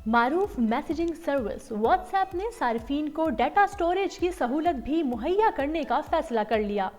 मारूफ messaging service WhatsApp ने सार्फिन को data storage की सहूलत भी मुहैया करने का फैसला कर लिया।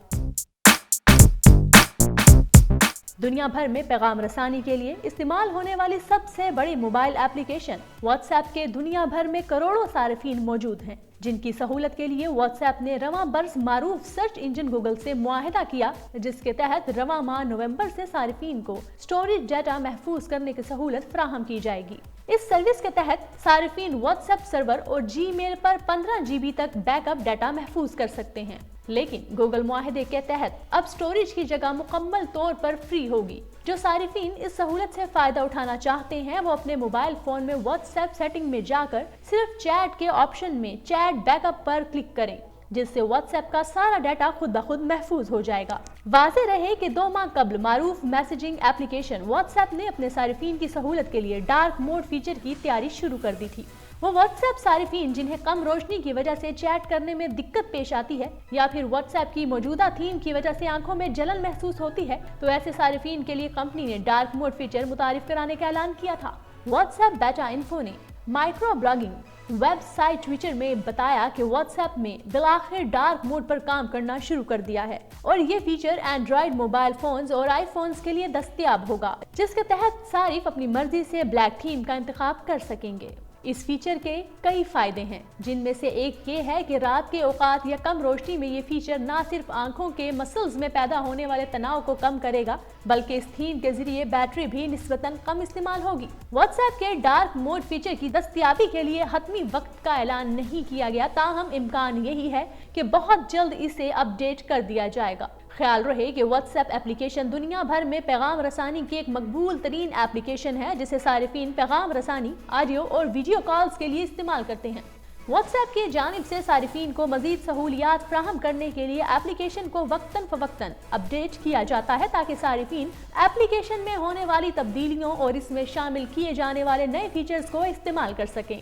दुनिया भर में पैगाम रसानी के लिए इस्तेमाल होने वाली सबसे बड़ी मोबाइल एप्लीकेशन व्हाट्सएप के दुनिया भर में करोड़ों सार्फिन मौजूद हैं, जिनकी सहूलत के लिए व्हाट्सएप ने रवां बरस मारूफ सर्च इंजन गूगल से मुआहदा किया, जिसके तहत रवां माह नवंबर से सार्फिन को स्टोरेज डाटा महफूज करने की सहूलत फराहम की जाएगी। इस सर्विस के तहत सार्फिन व्हाट्सएप सर्वर और जीमेल पर 15 GB तक बैकअप डाटा महफूज कर सकते हैं, लेकिन गूगल मुआहदे के तहत अब स्टोरेज की जगह मुकम्मल तौर पर फ्री होगी। जो सार्फिन इस सहूलत से फायदा उठाना चाहते हैं वो अपने मोबाइल फोन में व्हाट्सएप सेटिंग में जाकर सिर्फ चैट के ऑप्शन में चैट बैकअप पर क्लिक करें, जिससे व्हाट्सएप का सारा डाटा खुद ब खुद महफूज हो जाएगा। वाज़ेह रहे कि 2 माह कबल मारूफ मैसेजिंग एप्लीकेशन व्हाट्सएप ने अपने सार्फिन की सहूलत के लिए डार्क मोड फीचर की तैयारी शुरू कर दी थी। वो व्हाट्सएप सार्फिन जिन्हें कम रोशनी की वजह से चैट करने में दिक्कत पेश आती है या फिर व्हाट्सएप की मौजूदा थीम की वजह से आंखों में जलन महसूस होती है, तो ऐसे सार्फिन के लिए कंपनी ने डार्क मोड फीचर मुतारिफ कराने का ऐलान किया था। व्हाट्सएप बेटा इन्फो ने माइक्रो ब्लॉगिंग वेबसाइट ट्विटर में बताया कि व्हाट्सएप में बिलाखिर डार्क मोड पर काम करना शुरू कर दिया है और ये फीचर एंड्रॉइड मोबाइल फोन्स और आईफोन्स के लिए दस्तयाब होगा, जिसके तहत सारिफ अपनी मर्जी से ब्लैक थीम का इंतखाब कर सकेंगे। इस फीचर के कई फायदे हैं, जिनमें से एक ये है कि रात के औकात या कम रोशनी में ये फीचर ना सिर्फ आंखों के मसल्स में पैदा होने वाले तनाव को कम करेगा, बल्कि इस थीम के जरिए बैटरी भी निस्बतन कम इस्तेमाल होगी। व्हाट्सएप के डार्क मोड फीचर की दस्तयाबी के लिए हतमी वक्त का ऐलान नहीं किया गया, ताहम इम्कान यही है कि बहुत जल्द इसे अपडेट कर दिया जाएगा। ख्याल रहे कि व्हाट्सएप एप्लीकेशन दुनिया भर में पैगाम रसानी की एक मकबूल तरीन एप्लीकेशन है, जिसे सार्फिन पैगाम रसानी, ऑडियो और वीडियो कॉल्स के लिए इस्तेमाल करते हैं। व्हाट्सएप की जानिब से सार्फिन को मजीद सहूलियात फ्राहम करने के लिए एप्लीकेशन को वक्तन फवक्तन अपडेट किया जाता है, ताकि सार्फिन एप्लीकेशन में होने वाली तब्दीलियों और इसमें शामिल किए जाने वाले नए फीचर्स को इस्तेमाल कर सकें।